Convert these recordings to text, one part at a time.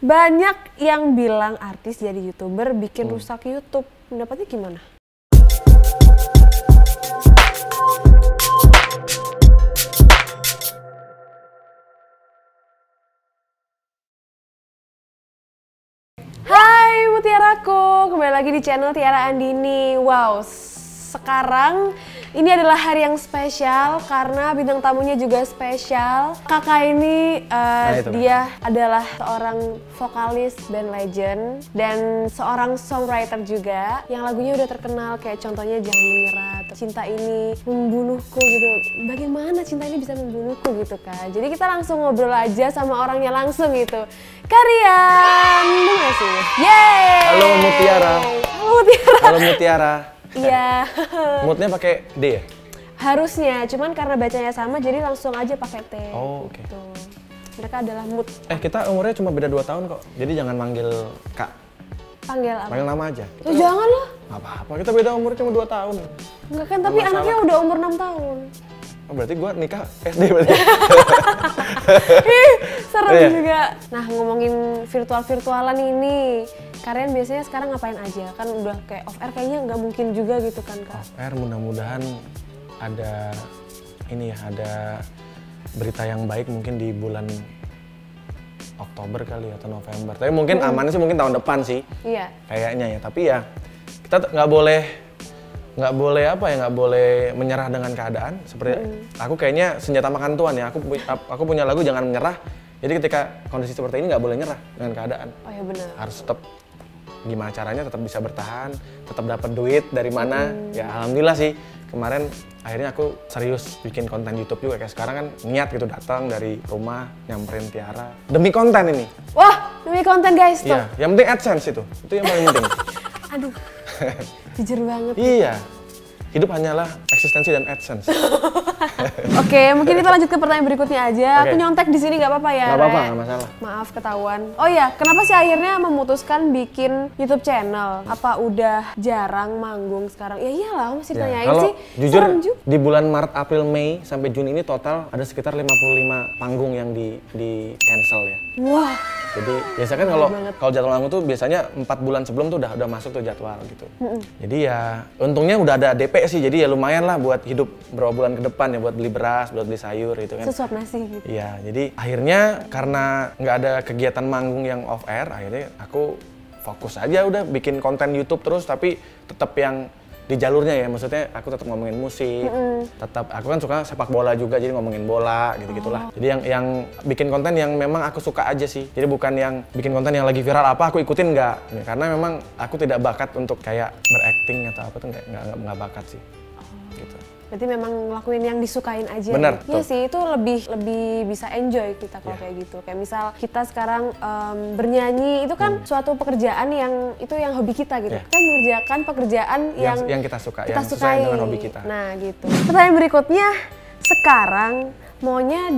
Banyak yang bilang artis jadi YouTuber bikin rusak YouTube. Pendapatnya gimana? Hai Mutiaraku, kembali lagi di channel Tiara Andini. Wow, sekarang ini adalah hari yang spesial karena bintang tamunya juga spesial. Kakak ini dia adalah seorang vokalis band legend dan seorang songwriter juga yang lagunya udah terkenal, kayak contohnya Jangan Menyerah, Cinta Ini Membunuhku gitu. Bagaimana cinta ini bisa membunuhku gitu kan. Jadi kita langsung ngobrol aja sama orangnya langsung gitu. Karian, terima kasih. Yeay! Halo Mutiara. Halo Mutiara. Halo Mutiara. Iya. Moodnya pakai D ya? Harusnya, cuman karena bacanya sama jadi langsung aja pakai T. Oh, oke. Gitu. Mereka adalah mood. Kita umurnya cuma beda 2 tahun kok. Jadi jangan manggil Kak. Panggil apa? Panggil nama aja. Tuh jangan lah. Gak apa-apa, kita beda umurnya cuma 2 tahun. Enggak kan, tapi anaknya udah umur 6 tahun. Oh, berarti gua nikah SD berarti. Serem juga. Nah, ngomongin virtual-virtualan ini, kalian biasanya sekarang ngapain aja? Kan udah kayak off air kayaknya nggak mungkin juga gitu kan, Kak? Off air mudah-mudahan ada ini ya, ada berita yang baik mungkin di bulan Oktober kali atau November. Tapi mungkin amannya sih mungkin tahun depan sih. Iya. Kayaknya ya, tapi ya kita nggak boleh menyerah dengan keadaan. Seperti aku kayaknya senjata makan tuan ya. Aku punya lagu Jangan Menyerah. Jadi ketika kondisi seperti ini nggak boleh nyerah dengan keadaan. Oh ya benar. Harus tetap gimana caranya tetap bisa bertahan, tetap dapat duit dari mana. Ya alhamdulillah sih kemarin akhirnya aku serius bikin konten YouTube juga. Kayak sekarang kan niat gitu datang dari rumah nyamperin Tiara demi konten ini. Wah, demi konten guys tuh. Iya, yang penting AdSense itu yang paling penting. Aduh, jujur banget. Iya, hidup hanyalah eksistensi dan AdSense. Oke, mungkin kita lanjut ke pertanyaan berikutnya aja. Oke. Aku nyontek di sini nggak apa-apa ya? Nggak apa-apa, Re? nggak masalah. Maaf ketahuan. Oh iya, kenapa sih akhirnya memutuskan bikin YouTube channel? Apa udah jarang manggung sekarang? Ya iyalah, masih ditanyain kalau sih. jujur Serem juga. di bulan Maret, April, Mei sampai Juni ini total ada sekitar 55 panggung yang di cancel ya. Wah. Jadi biasanya kan kalau jadwal manggung tuh biasanya 4 bulan sebelum tuh udah masuk tuh jadwal gitu. Jadi ya untungnya udah ada DP sih, jadi ya lumayan lah buat hidup beberapa bulan ke depan ya, buat beli beras, buat beli sayur gitu kan. Sesuap nasi gitu. Iya, jadi akhirnya karena nggak ada kegiatan manggung yang off air, akhirnya aku fokus aja udah bikin konten YouTube terus, tapi tetap yang di jalurnya ya, maksudnya aku tetap ngomongin musik, tetap aku kan suka sepak bola juga, jadi ngomongin bola gitu-gitulah. Jadi yang bikin konten yang memang aku suka aja sih, jadi bukan yang bikin konten yang lagi viral apa aku ikutin nggak, karena memang aku tidak bakat untuk kayak berakting atau apa tuh nggak bakat sih. Gitu. Berarti memang ngelakuin yang disukain aja. Bener. Iya sih, itu lebih bisa enjoy kita kalau kayak gitu. Kayak misal kita sekarang bernyanyi itu kan suatu pekerjaan yang hobi kita gitu. Kita mengerjakan pekerjaan yang kita suka, kita yang sesuai sukai dengan hobi kita. Nah, gitu. Pertanyaan berikutnya, sekarang maunya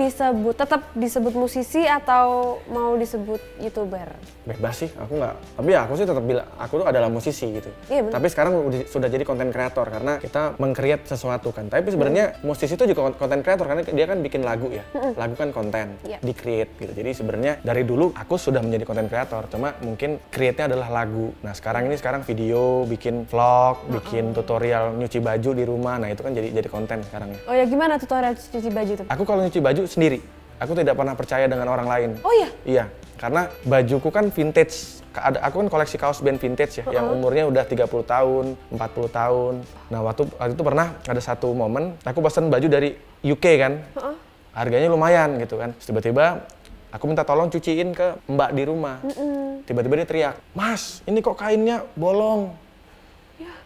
tetap disebut musisi atau mau disebut YouTuber? Bebas sih, aku nggak. Tapi ya aku sih tetap bilang aku tuh adalah musisi gitu. Iya, tapi sekarang sudah jadi konten kreator karena kita meng-create sesuatu kan. Tapi sebenarnya musisi itu juga konten kreator karena dia kan bikin lagu ya. Lagu kan konten, di-create gitu. Jadi sebenarnya dari dulu aku sudah menjadi konten kreator, cuma mungkin create-nya adalah lagu. Nah, sekarang video, bikin vlog, bikin tutorial nyuci baju di rumah. Nah, itu kan jadi konten sekarang ya. Oh ya, gimana tutorial cuci baju tuh? Aku kalau nyuci baju sendiri. Aku tidak pernah percaya dengan orang lain. Oh iya? Iya, karena bajuku kan vintage. Aku kan koleksi kaos band vintage ya, yang umurnya udah 30 tahun, 40 tahun. Nah, waktu itu pernah ada satu momen, aku pesen baju dari UK kan. Harganya lumayan gitu kan. Terus tiba-tiba aku minta tolong cuciin ke mbak di rumah. Tiba-tiba dia teriak, "Mas, ini kok kainnya bolong?"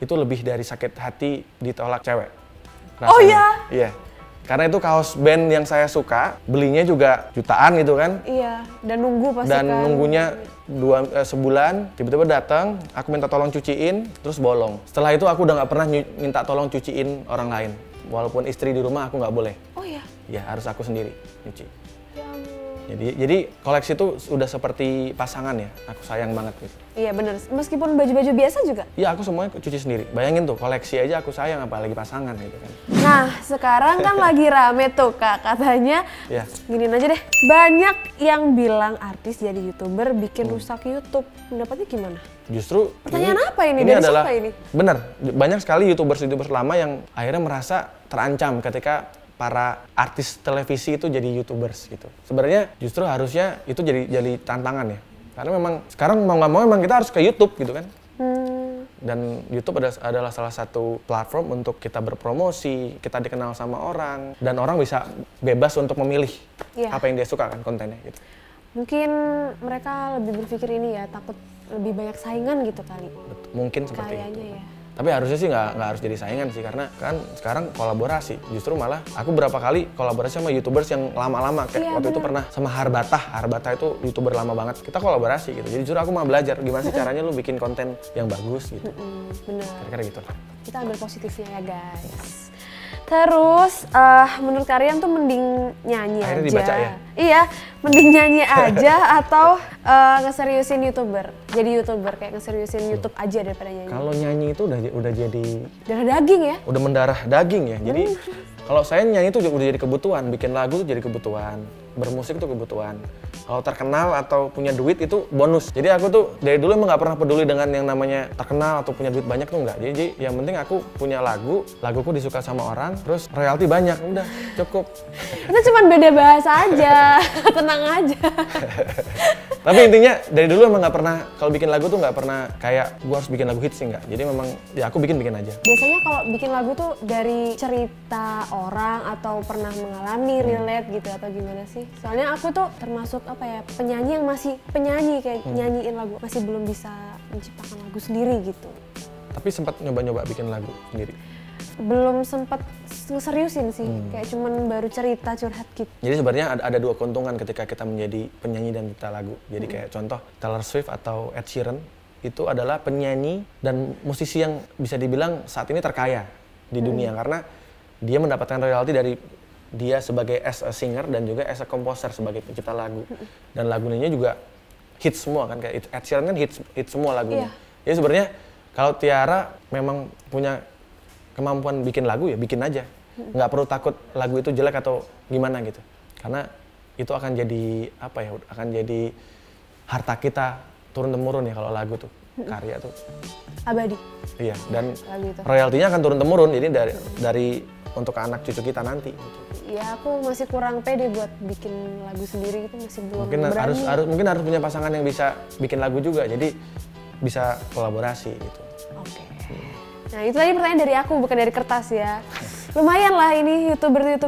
Itu lebih dari sakit hati ditolak cewek. Rasanya. Oh iya? Iya. Karena itu kaos band yang saya suka, belinya juga jutaan gitu kan. Iya, dan nunggu pasti dan kan. nunggunya sebulan, tiba-tiba datang, aku minta tolong cuciin, terus bolong. Setelah itu aku udah nggak pernah minta tolong cuciin orang lain. Walaupun istri di rumah aku nggak boleh. Oh iya? Ya harus aku sendiri nyuci. Ya ampun. Jadi koleksi itu udah seperti pasangan ya, aku sayang banget gitu. Iya bener, meskipun baju-baju biasa juga? Iya, aku semuanya cuci sendiri. Bayangin tuh, koleksi aja aku sayang, apalagi pasangan gitu kan. Nah, sekarang kan lagi rame tuh Kak, katanya Ya. giniin aja deh. Banyak yang bilang artis jadi YouTuber bikin rusak YouTube. Pendapatnya gimana? Justru Pertanyaan apa ini? Dari adalah siapa ini? bener, banyak sekali YouTubers lama yang akhirnya merasa terancam ketika para artis televisi itu jadi YouTubers gitu. Sebenarnya justru harusnya itu jadi tantangan ya. Karena memang sekarang mau nggak mau memang kita harus ke YouTube gitu kan. Dan YouTube adalah salah satu platform untuk kita berpromosi, kita dikenal sama orang, dan orang bisa bebas untuk memilih apa yang dia suka kan kontennya gitu. Mungkin mereka lebih berpikir ini ya, takut lebih banyak saingan gitu kali. Mungkin seperti kayaknya itu. Ya. Tapi harusnya sih nggak harus jadi saingan sih, karena kan sekarang kolaborasi. Justru malah aku berapa kali kolaborasi sama YouTubers yang lama-lama. Kayak waktu itu pernah sama Harbatah. Harbatah itu YouTuber lama banget. Kita kolaborasi gitu. Jadi justru aku mau belajar gimana sih caranya lu bikin konten yang bagus gitu. Bener. Kira-kira gitu. Kita ambil positifnya ya guys. Terus menurut kalian tuh mending nyanyi Akhirnya aja? dibaca ya? Iya, mending nyanyi aja atau ngeseriusin YouTuber? Jadi YouTuber kayak ngeseriusin YouTube aja daripada nyanyi. Kalau nyanyi itu udah jadi Darah daging ya? udah mendarah daging ya. Jadi kalau saya nyanyi itu udah jadi kebutuhan, bikin lagu tuh jadi kebutuhan, bermusik tuh kebutuhan. Kalau terkenal atau punya duit itu bonus. Jadi aku tuh dari dulu emang nggak pernah peduli dengan yang namanya terkenal atau punya duit banyak tuh nggak. Jadi yang penting aku punya laguku disuka sama orang, terus royalti banyak, udah cukup. Itu cuma beda bahasa aja, tenang aja. Tapi intinya dari dulu emang nggak pernah, kalau bikin lagu tuh nggak pernah kayak gua harus bikin lagu hits sih nggak. Jadi memang ya aku bikin aja. Biasanya kalau bikin lagu tuh dari cerita orang atau pernah mengalami, relate gitu atau gimana sih? Soalnya aku tuh termasuk apa ya, penyanyi yang masih penyanyi kayak nyanyiin lagu, masih belum bisa menciptakan lagu sendiri gitu. Tapi sempat nyoba-nyoba bikin lagu sendiri. Belum sempat seriusin sih, kayak cuman baru cerita curhat gitu. Jadi sebenarnya ada dua keuntungan ketika kita menjadi penyanyi dan pencipta lagu. Jadi kayak contoh Taylor Swift atau Ed Sheeran itu adalah penyanyi dan musisi yang bisa dibilang saat ini terkaya di dunia karena dia mendapatkan royalti dari dia sebagai as a singer dan juga as a composer sebagai pencipta lagu. Dan lagunya juga hits semua kan, kayak Ed Sheeran kan hits semua lagunya. Jadi sebenarnya kalau Tiara memang punya kemampuan bikin lagu ya bikin aja, nggak perlu takut lagu itu jelek atau gimana gitu, karena itu akan jadi apa ya, akan jadi harta kita turun temurun ya kalau lagu tuh, karya tuh abadi. Iya, dan royaltinya akan turun temurun, jadi dari untuk anak cucu kita nanti. Ya aku masih kurang pede buat bikin lagu sendiri gitu, masih belum berani. Mungkin harus punya pasangan yang bisa bikin lagu juga, jadi bisa kolaborasi gitu. Oke. Nah itu tadi pertanyaan dari aku, bukan dari kertas ya. Lumayan lah ini youtubernya,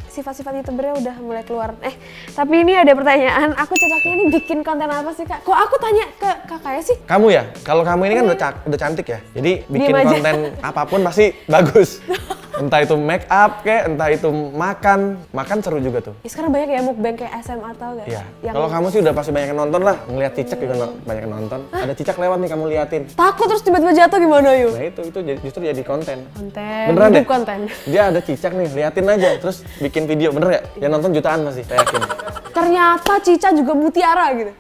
sifat-sifat youtubernya udah mulai keluar. Tapi ini ada pertanyaan, aku cocoknya ini bikin konten apa sih Kak? Kok aku tanya ke kakaknya sih? Kamu ya? Kalau kamu ini kan udah cantik ya, jadi bikin konten apapun pasti bagus. Entah itu make up kayak, entah itu makan seru juga tuh. Ya, sekarang banyak ya mukbang kayak SMA atau gak? Iya. Kalau kamu sih udah pasti banyak yang nonton lah, ngeliat cicak juga banyak yang nonton. Ada cicak lewat nih kamu liatin. Takut terus tiba-tiba jatuh gimana yuk? Nah itu justru jadi konten. Beneran deh? Konten. Dia ada cicak nih, liatin aja, terus bikin video, bener ya? Yang nonton jutaan masih, saya yakin. Ternyata cicak juga mutiara gitu.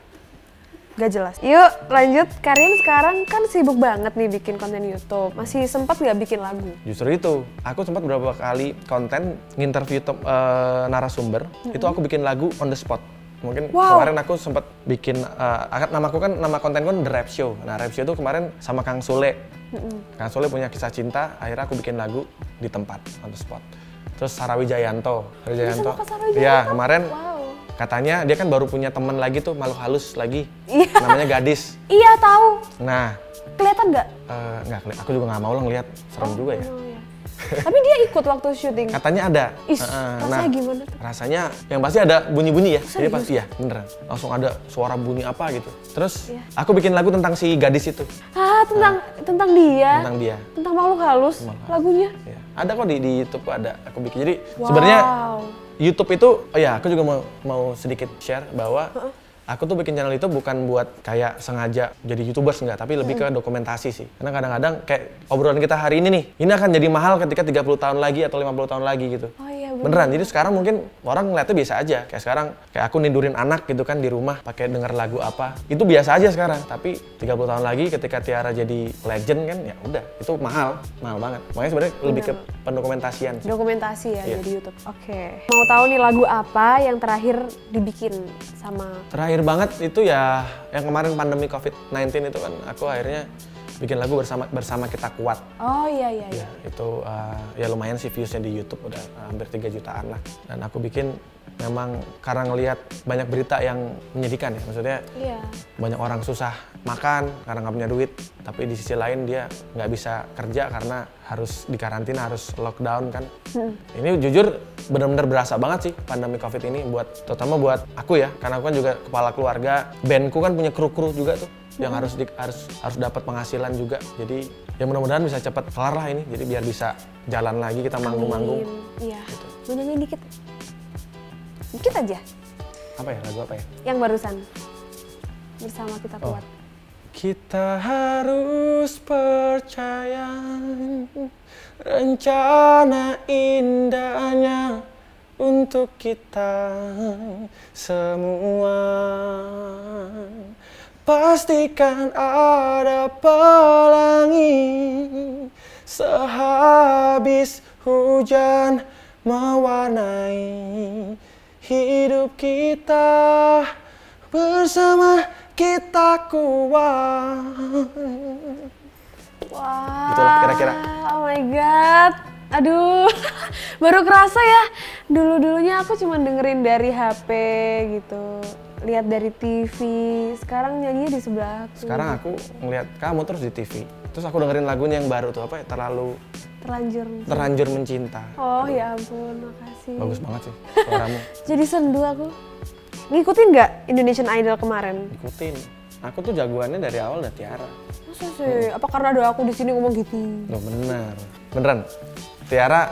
Gak jelas. Yuk lanjut, Karin sekarang kan sibuk banget nih bikin konten YouTube. Masih sempat gak bikin lagu? Justru itu, aku sempat beberapa kali konten nginterview narasumber, itu aku bikin lagu on the spot. Mungkin kemarin aku sempat bikin, nama kontenku kan The Rap Show. Nah Rap Show itu kemarin sama Kang Sule. Kang Sule punya kisah cinta, akhirnya aku bikin lagu di tempat, on the spot. Terus Sarawi Jayanto. Iya kemarin. Katanya dia kan baru punya teman lagi tuh, makhluk halus lagi, namanya Gadis. Iya tahu. Nah, kelihatan nggak? Nggak kelihatan. Aku juga nggak mau lah ngeliat, serem juga ya. Iya. Tapi dia ikut waktu syuting. Katanya ada. Rasanya gimana tuh? Rasanya yang pasti ada bunyi-bunyi ya. Jadi pasti ya, beneran. Langsung ada suara bunyi apa gitu. Terus aku bikin lagu tentang si gadis itu. Tentang dia. Tentang dia. Tentang makhluk halus. Lagunya. Ya. Ada kok di YouTube ada. Aku bikin. Jadi sebenarnya YouTube itu, aku juga mau sedikit share bahwa aku tuh bikin channel itu bukan buat kayak sengaja jadi YouTubers enggak, tapi lebih ke dokumentasi sih. Karena kadang-kadang kayak obrolan kita hari ini nih, ini akan jadi mahal ketika 30 tahun lagi atau 50 tahun lagi gitu. Oh iya Beneran, jadi sekarang mungkin orang ngeliatnya biasa aja. Kayak sekarang, kayak aku nindurin anak gitu kan di rumah pakai denger lagu apa. Itu biasa aja sekarang. Tapi 30 tahun lagi ketika Tiara jadi legend kan, ya udah, itu mahal banget. Makanya sebenarnya lebih ke pendokumentasian sih. Dokumentasi ya Iya. jadi YouTube. Oke. Mau tahu nih lagu apa yang terakhir dibikin sama? Terakhir banget itu ya yang kemarin pandemi COVID-19 itu kan aku akhirnya bikin lagu bersama Kita Kuat. Oh iya. Ya, itu ya lumayan sih viewsnya di YouTube udah hampir 3 jutaan lah. Dan aku bikin memang karena ngelihat banyak berita yang menyedihkan ya, maksudnya Iya. banyak orang susah makan karena nggak punya duit, tapi di sisi lain dia nggak bisa kerja karena harus dikarantina, harus lockdown kan. Ini jujur benar-benar berasa banget sih pandemi COVID ini terutama buat aku ya, karena aku kan juga kepala keluarga, bandku kan punya kru-kru juga tuh yang harus dapat penghasilan juga. Jadi ya mudah-mudahan bisa cepat kelar lah ini, jadi biar bisa jalan lagi kita manggung-manggung. Iya. Gitu. Mau nyanyi dikit? Dikit aja. Apa ya, lagu apa ya? Yang barusan. Bersama Kita Kuat. Kita harus percaya rencana indahnya untuk kita semua. Pastikan ada pelangi sehabis hujan mewarnai hidup kita, bersama Kita Kuat. Wah. Gitulah kira-kira. Oh my god. Aduh. Baru kerasa ya. Dulu-dulunya aku cuma dengerin dari HP gitu. Lihat dari TV. Sekarang nyanyinya di sebelah aku. Sekarang aku ngeliat kamu terus di TV. Terus aku dengerin lagunya yang baru tuh apa ya? Terlanjur Mencinta. Oh ya ampun, makasih. Bagus banget sih suaramu. Jadi sendu aku. Ngikutin nggak Indonesian Idol kemarin? Ikutin. Aku tuh jagoannya dari awal udah Tiara. Masa sih? Apa karena ada aku di sini ngomong gitu? Loh beneran. Tiara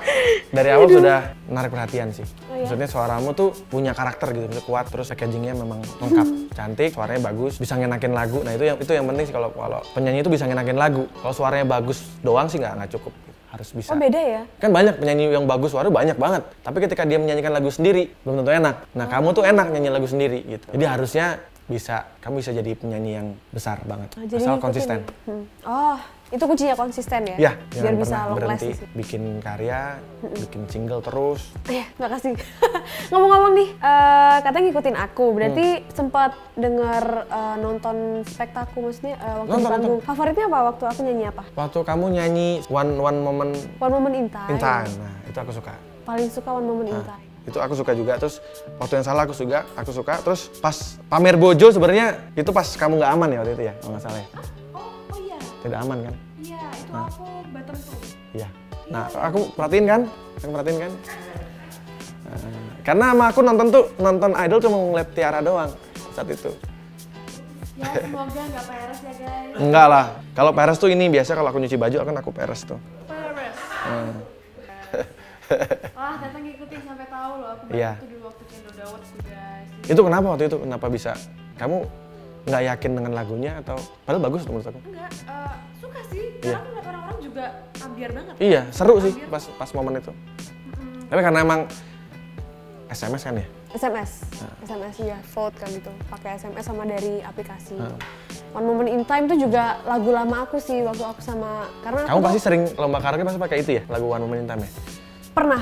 dari awal sudah menarik perhatian sih. Oh, iya? Maksudnya suaramu tuh punya karakter gitu, maksudnya kuat, terus packagingnya memang lengkap, cantik, suaranya bagus, bisa ngenakin lagu. Nah itu yang penting sih kalau penyanyi itu bisa ngenakin lagu. Kalau suaranya bagus doang sih nggak cukup, harus bisa. Oh beda ya? Kan banyak penyanyi yang bagus suara banyak banget, tapi ketika dia menyanyikan lagu sendiri belum tentu enak. Nah kamu tuh enak nyanyi lagu sendiri gitu. Jadi harusnya kamu bisa jadi penyanyi yang besar banget, Jadi asal ngikutin konsisten. ya? Oh, itu kuncinya konsisten ya? Ya, biar jangan bisa pernah long berhenti lasting. bikin karya, bikin single terus. Iya, makasih. Ngomong-ngomong nih, katanya ngikutin aku, berarti sempat dengar nonton spektaku, maksudnya waktu di panggung. Favoritnya apa waktu aku nyanyi apa? Waktu kamu nyanyi One Moment One Moment in Time. in Time, nah itu aku suka. Paling suka One Moment in Time. Itu aku suka juga. Terus waktu yang salah aku suka. Terus pas pamer bojo sebenarnya itu pas kamu nggak aman ya waktu itu ya, kalau nggak salah ya. Oh iya, Tidak aman kan? iya itu aku bottom tuh. Iya. Nah, aku perhatiin kan? Karena sama aku nonton Idol cuma ngeliat Tiara doang saat itu. Ya semoga nggak peres ya guys. Enggak lah. Kalau peres tuh ini biasa kalau aku nyuci baju kan aku peres tuh. Peres. Wah, datang ngikutin sampai tahu loh aku Iya. itu dulu waktu Cendol Dawet tuh guys. Itu kenapa waktu itu? Kenapa bisa? Kamu nggak yakin dengan lagunya atau? Padahal bagus tuh menurut aku. Enggak, suka sih. Iya. Karena aku ngeliat orang-orang juga ambiar banget. Iya, seru sih pas momen itu. Tapi karena emang SMS kan ya? SMS ya, vote kan gitu. Pakai SMS sama dari aplikasi. One Moment in Time tuh juga lagu lama aku sih waktu aku sama karena Kamu aku pasti tuh sering lomba karaoke pasti pakai itu ya? Lagu One Moment in Time ya? pernah.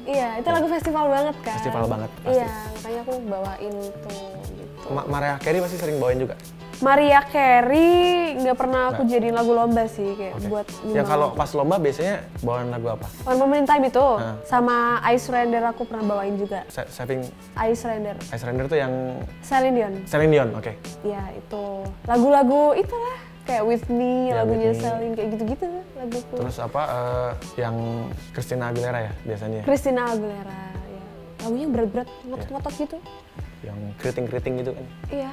Iya, itu lagu festival banget kan. Festival banget, pasti. Iya, makanya aku bawain tuh gitu. Mariah Carey pasti sering bawain juga? Maria Carey nggak pernah aku jadiin lagu lomba sih kayak buat Yang kalau pas lomba biasanya bawain lagu apa? One Moment in Time itu sama I Surrender aku pernah bawain juga. Saving I Surrender. I Surrender tuh yang Celine Dion. Celine Dion, oke. Ya itu lagu-lagu itulah kayak With Me, Ya, lagunya With Me. Celine kayak gitu-gitu laguku. Terus apa yang Christina Aguilera ya biasanya? Christina Aguilera ya. Lagunya berat-berat, ngotot-ngotot gitu. Yang keriting-keriting gitu kan? Iya.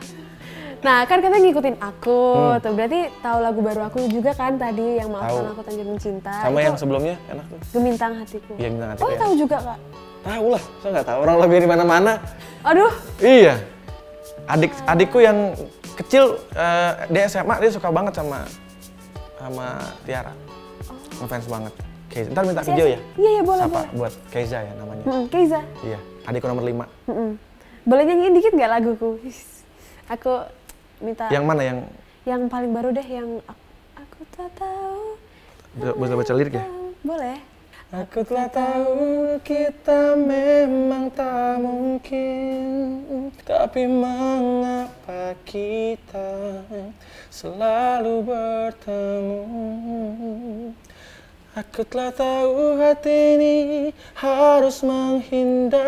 Nah kan katanya ngikutin aku, tuh berarti tahu lagu baru aku juga kan tadi yang Maafkan Aku Terlanjur Mencinta. Sama itu yang sebelumnya enak tuh? Gemintang Hatiku. Iya, Gemintang Hatiku Oh ya. tahu juga kak? Tahu lah, saya nggak tahu orang lebih di mana-mana. Aduh. Iya. Adikku yang kecil dia SMA dia suka banget sama Tiara. Ngefans banget. Keiza. Ntar minta video ya? Iya, iya boleh, Sapa boleh. buat Keiza ya namanya. Keiza. Iya, adikku nomor 5. Boleh nyanyiin dikit nggak laguku? Aku minta. Yang mana yang? Yang paling baru deh, yang aku tak tahu. Boleh baca lirik ya? Boleh. Aku telah tahu kita memang tak mungkin, tapi mengapa kita selalu bertemu? Aku telah tahu hati ini harus menghindar,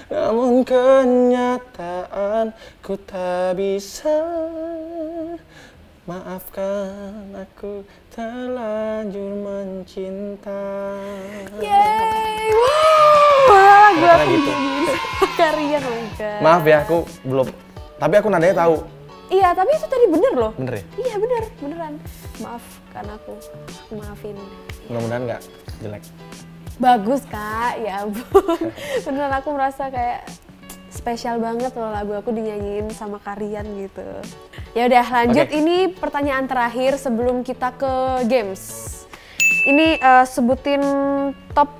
namun kenyataan ku tak bisa. Maafkan aku terlanjur mencinta. Yeay, wow, gue Kira-kira gitu. Karian enggak. Maaf ya, aku belum. Tapi aku nadanya tahu. Iya, tapi itu tadi bener loh. Bener ya? Iya bener, beneran. Maafkan aku maafin. Mudah-mudahan nggak jelek. Bagus kak, ya ampun. Beneran aku merasa kayak spesial banget loh lagu aku dinyanyiin sama Karian gitu. Ya udah lanjut, ini pertanyaan terakhir sebelum kita ke games. Ini sebutin top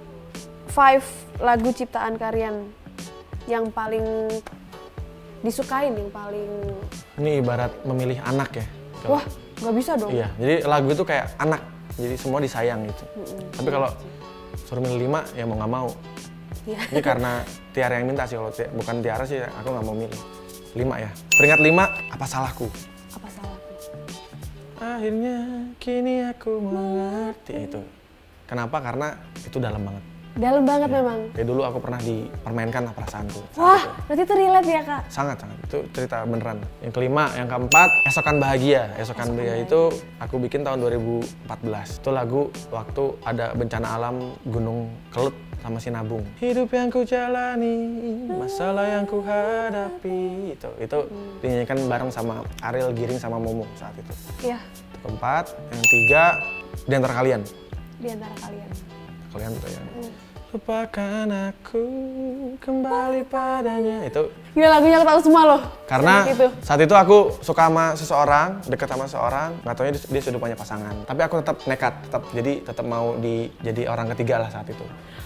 5 lagu ciptaan Karian yang paling disukain, yang paling... Ini ibarat memilih anak ya. Wah, nggak bisa dong. Iya, jadi lagu itu kayak anak, jadi semua disayang gitu. Tapi kalau suruh milih 5 ya mau nggak mau. Iya. Ini karena Tiara yang minta sih, kalau bukan Tiara sih aku nggak mau milih. 5 ya. Peringkat 5, apa salahku? Apa salahku? Akhirnya kini aku mengerti itu. Kenapa? Karena itu dalam banget. Dalam banget memang. Kayak dulu aku pernah dipermainkan lah perasaanku. Wah, berarti itu relate ya kak? Sangat. Itu cerita beneran. Yang kelima, yang keempat, Esokan Bahagia. Esokan Bahagia itu aku bikin tahun 2014. Itu lagu waktu ada bencana alam Gunung Kelut sama Sinabung. Hidup yang ku jalani, masalah yang ku hadapi. Itu dinyanyikan bareng sama Ariel Giring sama Momo saat itu. Iya. Itu keempat, yang tiga, Di Antara Kalian. Di Antara Kalian. Kalian tuh ya. Lupakan aku kembali padanya. Itu Gila, lagunya aku tahu semua loh. karena Gitu. saat itu aku suka sama seseorang, deket sama seseorang, nggak taunya dia sudah punya pasangan. Tapi aku tetap nekat, tetap mau jadi orang ketiga lah saat itu.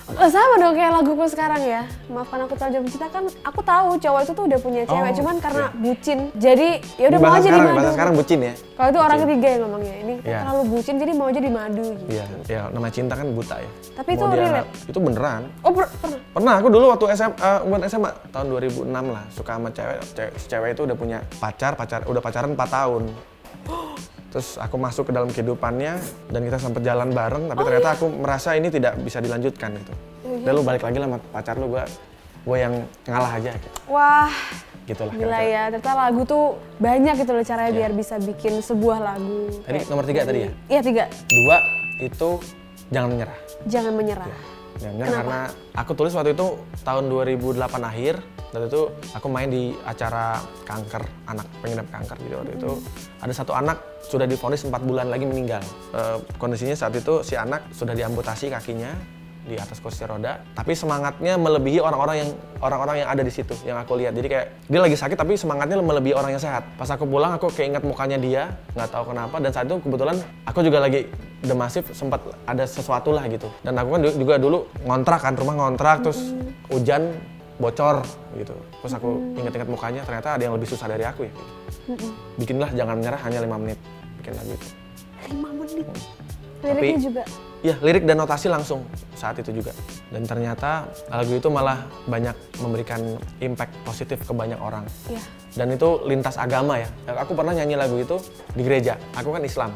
Sama dong kayak laguku sekarang ya. Maafkan aku terlanjur mencinta, kan aku tahu cowok itu tuh udah punya cewek, cuman karena bucin. Jadi ya udah mau aja dimadu. Bahasa sekarang bucin ya. Kalau itu orang ketiga yang ngomongnya, ini Iya. terlalu bucin jadi mau aja dimadu gitu. Iya, ya namanya cinta kan buta ya. Tapi itu Mau dia- relate. Itu beneran. Oh pernah? Pernah, aku dulu waktu bukan SMA, tahun 2006 lah, suka sama cewek itu udah punya udah pacaran 4 tahun. Terus aku masuk ke dalam kehidupannya dan kita sempat jalan bareng, tapi ternyata aku merasa ini tidak bisa dilanjutkan gitu. Udah lu balik lagi lah sama pacar lu, gue yang ngalah aja gitu. Wah, Gitulah. gila kira-kira. ya. Ternyata lagu tuh banyak gitu loh caranya biar bisa bikin sebuah lagu. Tadi nomor 3 tadi ya? Iya 3. 2 itu Jangan Menyerah. Jangan menyerah. Jangan Menyerah karena aku tulis waktu itu tahun 2008 akhir. Dan itu aku main di acara kanker, anak pengidap kanker. Jadi waktu itu ada satu anak sudah divonis 4 bulan lagi meninggal. Kondisinya saat itu si anak sudah diamputasi kakinya di atas kursi roda, tapi semangatnya melebihi orang-orang yang ada di situ yang aku lihat. Jadi kayak dia lagi sakit tapi semangatnya melebihi orang yang sehat. Pas aku pulang aku keinget mukanya dia, nggak tahu kenapa, dan saat itu kebetulan aku juga lagi demasif, sempat ada sesuatu lah gitu. Dan aku kan juga dulu ngontrak kan, rumah ngontrak, terus hujan bocor gitu. Terus aku inget-inget mukanya, ternyata ada yang lebih susah dari aku ya. Bikinlah Jangan Menyerah hanya 5 menit, bikin lagu itu. 5 menit. Liriknya juga. Ya, lirik dan notasi langsung saat itu juga. Dan ternyata lagu itu malah banyak memberikan impact positif ke banyak orang. Iya. Dan itu lintas agama ya. Aku pernah nyanyi lagu itu di gereja. Aku kan Islam.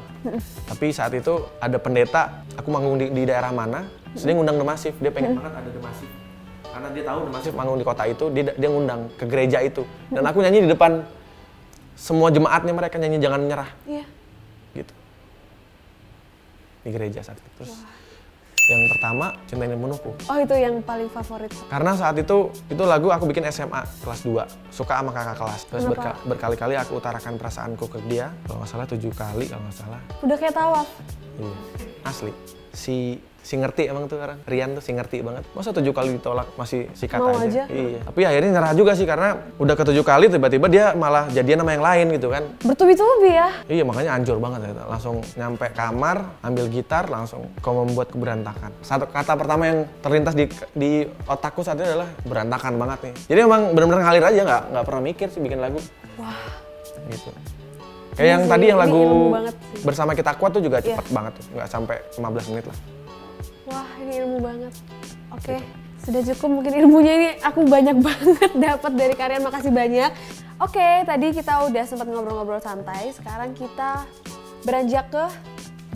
Tapi saat itu ada pendeta, aku manggung di daerah mana, terus dia ngundang The Massive. Dia pengen banget ada The Massive. Karena dia tahu The Massive manggung di kota itu, dia ngundang ke gereja itu. Dan aku nyanyi di depan semua jemaatnya, mereka nyanyi Jangan Menyerah. Iya. Gitu. Di gereja saat itu. Terus yang pertama Cinta Ini Membunuhku. Oh itu yang paling favorit. Karena saat itu lagu aku bikin SMA kelas 2, suka sama kakak kelas. Terus berkali-kali aku utarakan perasaanku ke dia, kalau nggak salah 7 kali kalau nggak salah. Udah kayak tawaf. Iya. asli. Si ngerti emang tuh orang. Rian tuh si ngerti banget. Masa 7 kali ditolak masih sikat Mau aja. aja? Iya. Tapi akhirnya nyerah juga sih karena udah ke 7 kali tiba-tiba dia malah jadian sama yang lain gitu kan. Bertubi-tubi ya? Iya makanya hancur banget ya. Langsung nyampe kamar, ambil gitar, langsung kau membuat keberantakan. Satu kata pertama yang terlintas di otakku saat itu adalah berantakan banget nih. Jadi emang benar-benar ngalir aja, nggak pernah mikir sih bikin lagu. Wah. Gitu. Kayak yang tadi yang lagu Bersama Kita Kuat tuh juga cepet banget tuh, nggak sampai 15 menit lah. Wah, ini ilmu banget. Oke, sudah cukup mungkin ilmunya ini aku banyak banget dapat dari kalian. Makasih banyak. Oke, tadi kita udah sempat ngobrol-ngobrol santai. Sekarang kita beranjak ke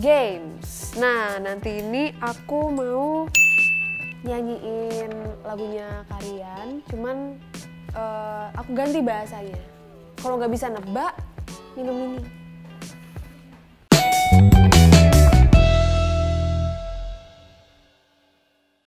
games. Nah, nanti ini aku mau nyanyiin lagunya kalian. Cuman aku ganti bahasanya. Kalau nggak bisa nebak, minum ini.